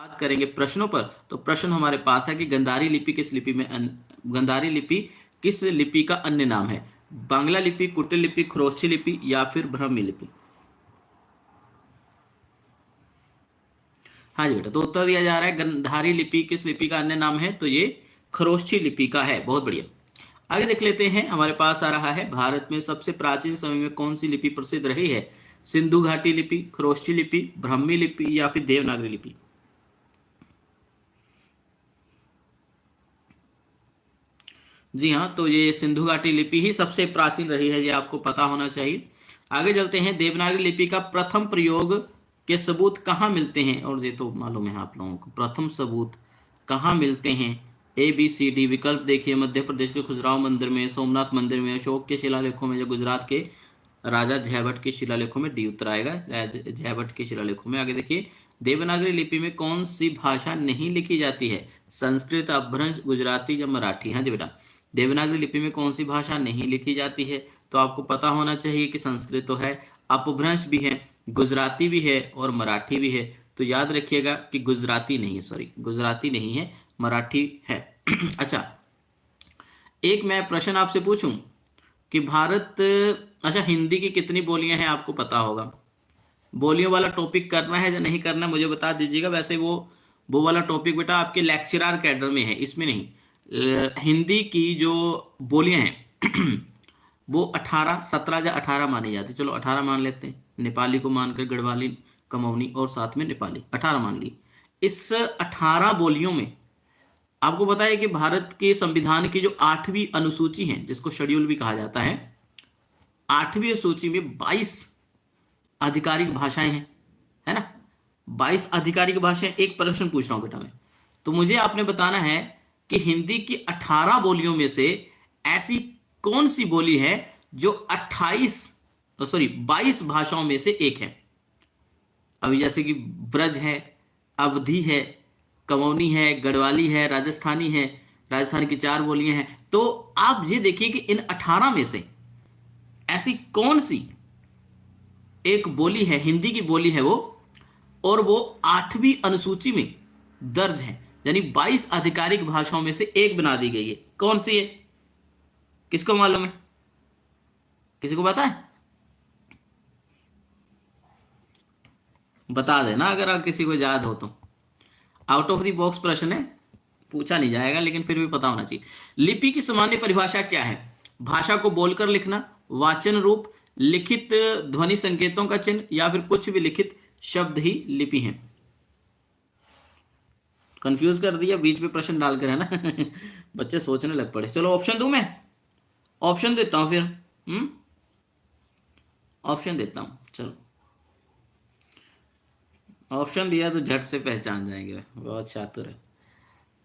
बात करेंगे प्रश्नों पर, तो प्रश्न हमारे पास है कि गंधारी लिपि किस लिपि का अन्य नाम है? बांग्ला लिपि, कुटिल लिपि, खरोष्ठी लिपि या फिर ब्राह्मी लिपि? हाँ जी बेटा, तो उत्तर दिया जा रहा है गंधारी लिपि किस लिपि का अन्य नाम है? तो ये खरोष्ठी लिपि का है। बहुत बढ़िया। आगे देख लेते हैं, हमारे पास आ रहा है भारत में सबसे प्राचीन समय में कौन सी लिपि प्रसिद्ध रही है? सिंधु घाटी लिपि, खरोष्ठी लिपि, ब्राह्मी लिपि या फिर देवनागरी लिपि? जी हाँ, तो ये सिंधु घाटी लिपि ही सबसे प्राचीन रही है, ये आपको पता होना चाहिए। आगे चलते हैं, देवनागरी लिपि का प्रथम प्रयोग के सबूत कहाँ मिलते हैं? और ये तो मालूम है आप लोगों को, प्रथम सबूत कहाँ मिलते हैं? ABCD विकल्प देखिए, मध्य प्रदेश के खजुराहो मंदिर में, सोमनाथ मंदिर में, अशोक के शिलालेखों में, या गुजरात के राजा जयभट्ट के शिलालेखों में। डी उत्तर आएगा, जयभट्ट के शिलालेखों में। आगे देखिए, देवनागरी लिपि में कौन सी भाषा नहीं लिखी जाती है? संस्कृत, अपभ्रंश, गुजराती या मराठी? हाँ जी बेटा, देवनागरी लिपि में कौन सी भाषा नहीं लिखी जाती है? तो आपको पता होना चाहिए कि संस्कृत तो है, अपभ्रंश भी है, गुजराती भी है और मराठी भी है। तो याद रखिएगा कि गुजराती नहीं है, सॉरी गुजराती नहीं है, मराठी है। अच्छा, एक मैं प्रश्न आपसे पूछूं कि अच्छा, हिंदी की कितनी बोलियां हैं आपको पता होगा? बोलियों वाला टॉपिक करना है या नहीं करना मुझे बता दीजिएगा। वैसे वो वाला टॉपिक बेटा आपके लेक्चरर कैडर में है, इसमें नहीं। हिंदी की जो बोलियां हैं वो 18, 17 या 18 मानी जाती। चलो 18 मान लेते हैं, नेपाली को मानकर गढ़वाली, कमौनी और साथ में नेपाली, 18 मान ली। इस 18 बोलियों में आपको पता है कि भारत के संविधान की जो 8वीं अनुसूची है, जिसको शेड्यूल भी कहा जाता है, 8वीं सूची में 22 आधिकारिक भाषाएं हैं, है ना? 22 आधिकारिक भाषाएं। एक प्रश्न पूछ रहा हूं बेटा मैं, तो मुझे आपने बताना है कि हिंदी की 18 बोलियों में से ऐसी कौन सी बोली है जो 22 भाषाओं में से एक है। अभी जैसे कि ब्रज है, अवधी है, कमौनी है, गढ़वाली है, राजस्थानी है, राजस्थान की 4 बोलियां हैं। तो आप ये देखिए कि इन 18 में से ऐसी कौन सी एक बोली है, हिंदी की बोली है वो, और वो 8वीं अनुसूची में दर्ज है, यानी 22 आधिकारिक भाषाओं में से एक बना दी गई है। कौन सी है? किसको मालूम है? किसी को पता है? बता देना अगर आप किसी को याद हो तो। आउट ऑफ द बॉक्स प्रश्न है, पूछा नहीं जाएगा लेकिन फिर भी पता होना चाहिए। लिपि की सामान्य परिभाषा क्या है? भाषा को बोलकर लिखना, वाचन रूप, लिखित ध्वनि संकेतों का चिन्ह, या फिर कुछ भी लिखित शब्द ही लिपि हैं। कंफ्यूज कर दिया बीच में प्रश्न डालकर, है ना? बच्चे सोचने लग पड़े। चलो ऑप्शन दूं मैं? ऑप्शन देता हूं फिर। ऑप्शन देता हूं, चलो ऑप्शन दिया तो झट से पहचान जाएंगे, बहुत चातुर है।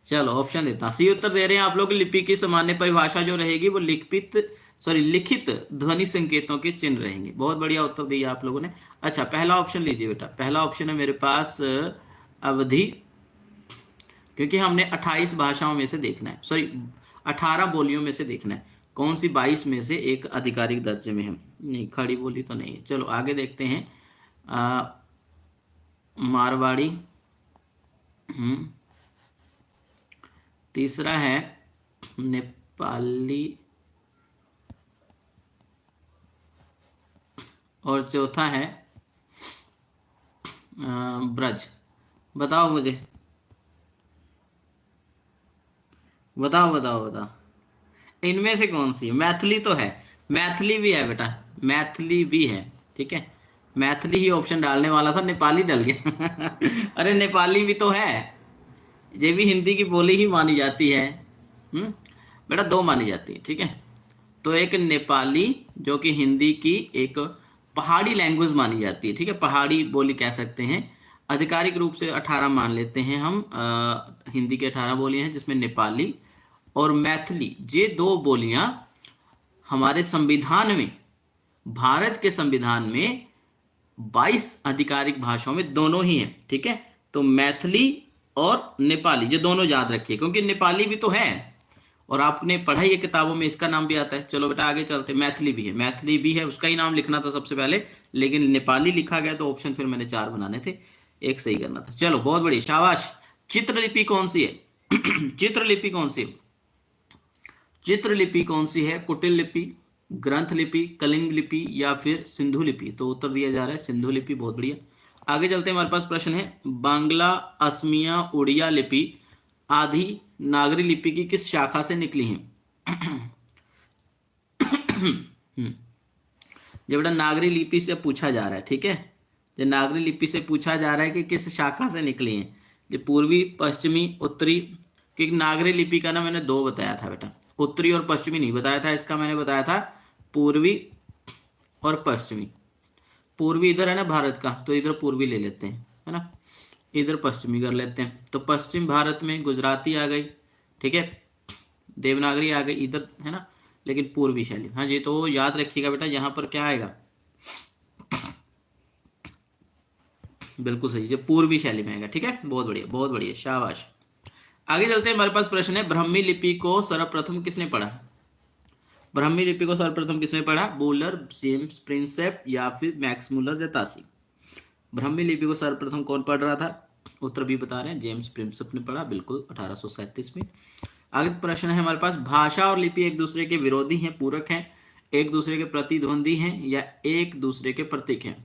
चलो ऑप्शन देता हूं। सी उत्तर दे रहे हैं आप लोग। लिपि की सामान्य परिभाषा जो रहेगी वो लिखित ध्वनि संकेतों के चिन्ह रहेंगे। बहुत बढ़िया उत्तर दिया आप लोगों ने। अच्छा, पहला ऑप्शन लीजिए बेटा। पहला ऑप्शन है मेरे पास अवधि, क्योंकि हमने 28 भाषाओं में से देखना है, सॉरी 18 बोलियों में से देखना है कौन सी 22 में से एक आधिकारिक दर्जे में है। नहीं, खड़ी बोली तो नहीं है। चलो आगे देखते हैं। मारवाड़ी, तीसरा है नेपाली, और चौथा है ब्रज। बताओ मुझे, बताओ इनमें से कौन सी? मैथिली तो है, मैथिली भी है बेटा, मैथिली भी है, ठीक है। मैथिली ही ऑप्शन डालने वाला था, नेपाली डल गया। अरे नेपाली भी तो है, ये भी हिंदी की बोली ही मानी जाती है। बेटा 2 मानी जाती है, ठीक है। तो एक नेपाली जो कि हिंदी की एक पहाड़ी लैंग्वेज मानी जाती है, ठीक है, पहाड़ी बोली कह सकते हैं। आधिकारिक रूप से 18 मान लेते हैं हम। हिंदी के 18 बोलियां हैं, जिसमें नेपाली और मैथिली, ये 2 बोलियां हमारे संविधान में, भारत के संविधान में 22 आधिकारिक भाषाओं में दोनों ही हैं, ठीक है। तो मैथिली और नेपाली, ये दोनों याद रखिए, क्योंकि नेपाली भी तो है और आपने पढ़ाई है किताबों में, इसका नाम भी आता है। चलो बेटा आगे चलते। मैथिली भी है, उसका ही नाम लिखना था सबसे पहले, लेकिन नेपाली लिखा गया तो ऑप्शन फिर मैंने 4 बनाने थे। एक सही करना था। चलो बहुत बढ़िया, शाबाश। चित्रलिपि कौन सी है? चित्रलिपि कौन सी है? चित्रलिपि कौन सी है? कुटिल लिपि, ग्रंथ लिपि, कलिंग लिपि या फिर सिंधु लिपि? तो उत्तर दिया जा रहा है सिंधु लिपि। बहुत बढ़िया। आगे चलते हैं, हमारे पास प्रश्न है, बांग्ला, असमिया, उड़िया लिपि आदि नागरी लिपि की किस शाखा से निकली हैं? जब बेटा नागरी लिपि से पूछा जा रहा है, ठीक है, जो नागरी लिपि से पूछा जा रहा है कि किस शाखा से निकली है, जो पूर्वी, पश्चिमी, उत्तरी। कि नागरी लिपि का ना मैंने दो बताया था बेटा, उत्तरी और पश्चिमी नहीं बताया था इसका, मैंने बताया था पूर्वी और पश्चिमी। पूर्वी इधर है ना भारत का, तो इधर पूर्वी ले लेते हैं, है ना, इधर पश्चिमी कर लेते हैं। तो पश्चिम भारत में गुजराती आ गई, ठीक है, देवनागरी आ गई इधर, है ना, लेकिन पूर्वी शैली। हाँ जी, तो याद रखिएगा बेटा यहाँ पर क्या आएगा, बिल्कुल सही, जो पूर्वी शैली में आएगा। ठीक है, बहुत बढ़िया, बहुत बढ़िया, शाबाश। आगे चलते हैं, हमारे पास प्रश्न है, ब्राह्मी लिपि को सर्वप्रथम किसने पढ़ा? ब्राह्मी लिपि को सर्वप्रथम किसने पढ़ा? बूलर, जेम्स प्रिंसेप या फिर मैक्स मुलर जतासी? ब्राह्मी लिपि को सर्वप्रथम कौन पढ़ रहा था? उत्तर भी बता रहे हैं, जेम्स प्रिंसेप ने पढ़ा, बिल्कुल 1837 में। आगे प्रश्न है हमारे पास, भाषा और लिपि एक दूसरे के विरोधी हैं, पूरक हैं, एक दूसरे के प्रतिद्वंदी हैं या एक दूसरे के प्रतीक हैं?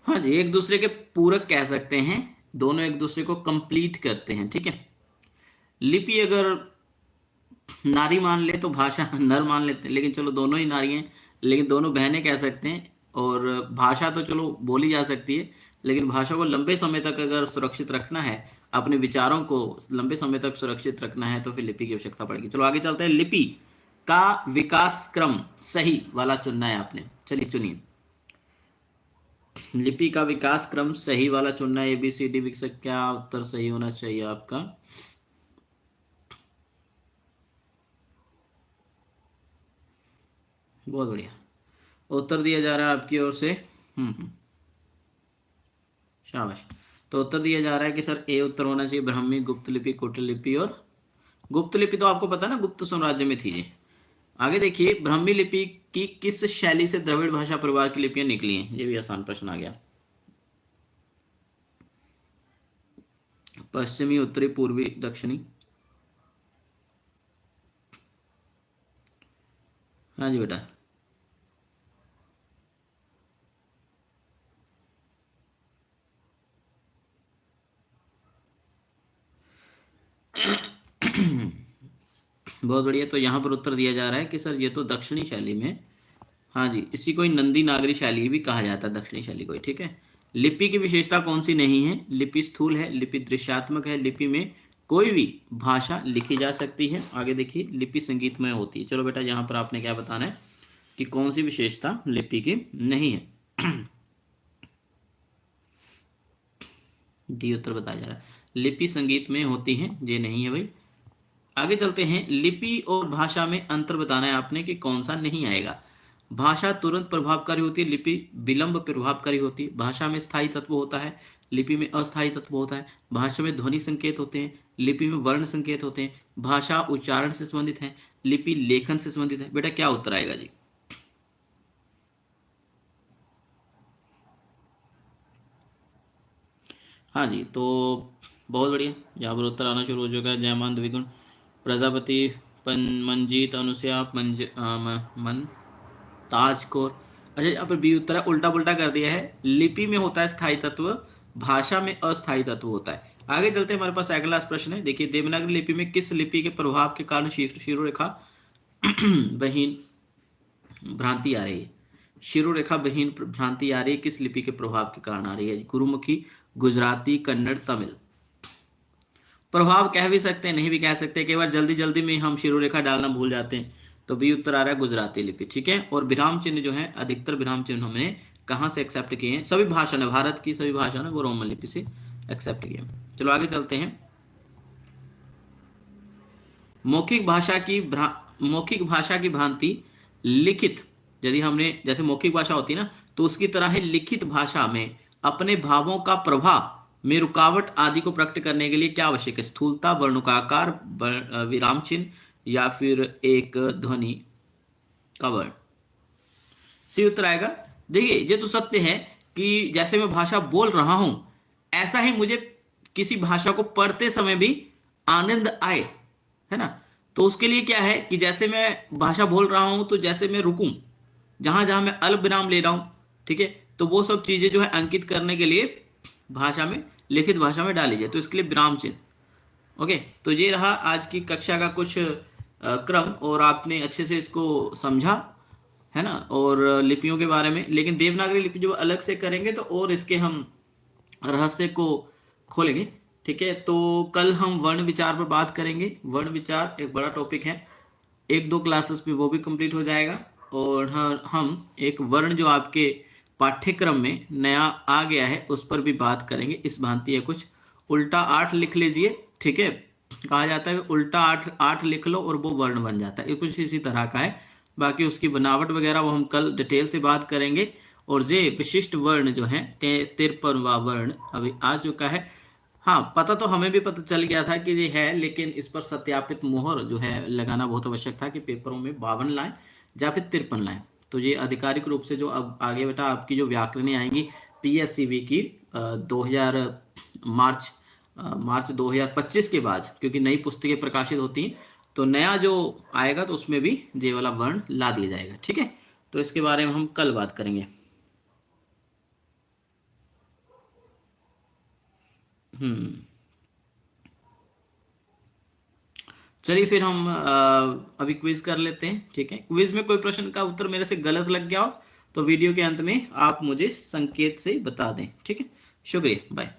हाँ जी, एक दूसरे के पूरक कह सकते हैं, दोनों एक दूसरे को कंप्लीट करते हैं। ठीक है, लिपि अगर नारी मान ले तो भाषा नर मान लेते हैं, लेकिन चलो दोनों ही नारी हैं, लेकिन दोनों बहनें कह सकते हैं। और भाषा तो चलो बोली जा सकती है, लेकिन भाषा को लंबे समय तक अगर सुरक्षित रखना है, अपने विचारों को लंबे समय तक सुरक्षित रखना है, तो फिर लिपि की आवश्यकता पड़ेगी। चलो आगे चलते हैं, लिपि का विकास क्रम सही वाला चुनना है आपने। चलिए चुनिए, लिपि का विकास क्रम सही वाला चुनना है। ABCD विकसित, क्या उत्तर सही होना चाहिए आपका? बहुत बढ़िया, उत्तर दिया जा रहा है आपकी ओर से। शाबाश। तो उत्तर दिया जा रहा है कि सर ए उत्तर होना चाहिए, ब्राह्मी, गुप्त लिपि, कुटिल लिपि। और गुप्त लिपि तो आपको पता है ना, गुप्त साम्राज्य में थी ये। आगे देखिए, ब्राह्मी लिपि की किस शैली से द्रविड़ भाषा परिवार की लिपियां निकली हैं? ये भी आसान प्रश्न आ गया। पश्चिमी, उत्तरी, पूर्वी, दक्षिणी? हाँ जी बेटा। बहुत बढ़िया, तो यहाँ पर उत्तर दिया जा रहा है कि सर ये तो दक्षिणी शैली में। हाँ जी, इसी को नंदी नागरी शैली भी कहा जाता है, दक्षिणी शैली को। ठीक है, लिपि की विशेषता कौन सी नहीं है? लिपि स्थूल है, लिपि दृश्यात्मक है, लिपि में कोई भी भाषा लिखी जा सकती है। आगे देखिए, लिपि संगीतमय होती है। चलो बेटा, यहाँ पर आपने क्या बताना है कि कौन सी विशेषता लिपि की नहीं है? डी उत्तर बताया जा रहा है, लिपि संगीतमय होती है, ये नहीं है भाई। आगे चलते हैं, लिपि और भाषा में अंतर बताना है आपने कि कौन सा नहीं आएगा। भाषा तुरंत प्रभावकारी होती है, लिपि विलंब प्रभावकारी होती है। भाषा में स्थायी तत्व होता है, लिपि में अस्थायी तत्व होता है। भाषा में ध्वनि संकेत होते हैं, लिपि में वर्ण संकेत होते हैं। भाषा उच्चारण से संबंधित है, लिपि लेखन से संबंधित है। बेटा क्या उत्तर आएगा जी? हाँ जी, तो बहुत बढ़िया, यहाँ पर उत्तर आना शुरू हो चुका है। जयमान, द्विगुण, प्रजापति, मंजीत, अनुसया, मन, ताज कौर। अच्छा, यहाँ पर बी उत्तर है, उल्टा पुल्टा कर दिया है। लिपि में होता है स्थायी तत्व, भाषा में अस्थायी तत्व होता है। आगे चलते हैं, हमारे पास अगला प्रश्न है। देखिए, देवनागरी लिपि में किस लिपि के प्रभाव के कारण शिरोरेखा बहीन भ्रांति आ रही है? शिरोरेखा बहीन भ्रांति आ रही है, किस लिपि के प्रभाव के कारण आ रही है? गुरुमुखी, गुजराती, कन्नड़, तमिल? प्रभाव कह भी सकते हैं, नहीं भी कह सकते, कई बार जल्दी जल्दी में हम शिरोरेखा डालना भूल जाते हैं। तो बी उत्तर आ रहा है, गुजराती लिपि। ठीक है, और विराम चिन्ह जो है, अधिकतर विराम चिन्ह हमने कहां से एक्सेप्ट किए हैं? सभी भाषा ने, भारत की सभी भाषा ने वो रोमन लिपि से एक्सेप्ट किए। चलो आगे चलते हैं, मौखिक भाषा की भ्रांति लिखित, यदि हमने, जैसे मौखिक भाषा होती है ना, तो उसकी तरह ही लिखित भाषा में अपने भावों का प्रभाव में रुकावट आदि को प्रकट करने के लिए क्या आवश्यक है? स्थूलता, वर्णों का आकार, विराम चिन्ह या फिर एक ध्वनि का वर्ण। सी उत्तर आएगा। देखिए ये तो सत्य है कि जैसे मैं भाषा बोल रहा हूं ऐसा ही मुझे किसी भाषा को पढ़ते समय भी आनंद आए, है ना। तो उसके लिए क्या है कि जैसे मैं भाषा बोल रहा हूं तो जैसे मैं रुकूं, जहां जहां मैं अल्प विराम ले रहा हूं, ठीक है, तो वो सब चीजें जो है अंकित करने के लिए भाषा में, लिखित भाषा में डाली जाए, तो इसके लिए विराम चिन्ह। ओके, तो ये रहा आज की कक्षा का कुछ क्रम, और आपने अच्छे से इसको समझा, है ना, और लिपियों के बारे में। लेकिन देवनागरी लिपि जो अलग से करेंगे तो और इसके हम रहस्य को खोलेंगे, ठीक है। तो कल हम वर्ण विचार पर बात करेंगे। वर्ण विचार एक बड़ा टॉपिक है, एक दो क्लासेस में वो भी कंप्लीट हो जाएगा। और हम एक वर्ण जो आपके पाठ्यक्रम में नया आ गया है उस पर भी बात करेंगे। इस भांति है कुछ, उल्टा 8 लिख लीजिए, ठीक है। कहा जाता है कि उल्टा 8 लिख लो और वो वर्ण बन जाता है, ये कुछ इसी तरह का है। बाकी उसकी बनावट वगैरह वो हम कल डिटेल से बात करेंगे। और ये विशिष्ट वर्ण जो है 53वां वर्ण अभी आ चुका है। हाँ, पता तो हमें भी पता चल गया था कि ये है, लेकिन इस पर सत्यापित मोहर जो है लगाना बहुत आवश्यक था कि पेपरों में 52 लाएं या फिर 53 लाएं। तो ये आधिकारिक रूप से जो अब आगे बेटा आपकी जो व्याकरणें आएंगी PSCB की 2000 मार्च 2025 के बाद, क्योंकि नई पुस्तकें प्रकाशित होती हैं, तो नया जो आएगा तो उसमें भी ये वाला वर्ण ला दिया जाएगा, ठीक है। तो इसके बारे में हम कल बात करेंगे। चलिए फिर हम अभी क्विज कर लेते हैं, ठीक है। क्विज में कोई प्रश्न का उत्तर मेरे से गलत लग गया हो तो वीडियो के अंत में आप मुझे संकेत से बता दें, ठीक है। शुक्रिया, बाय।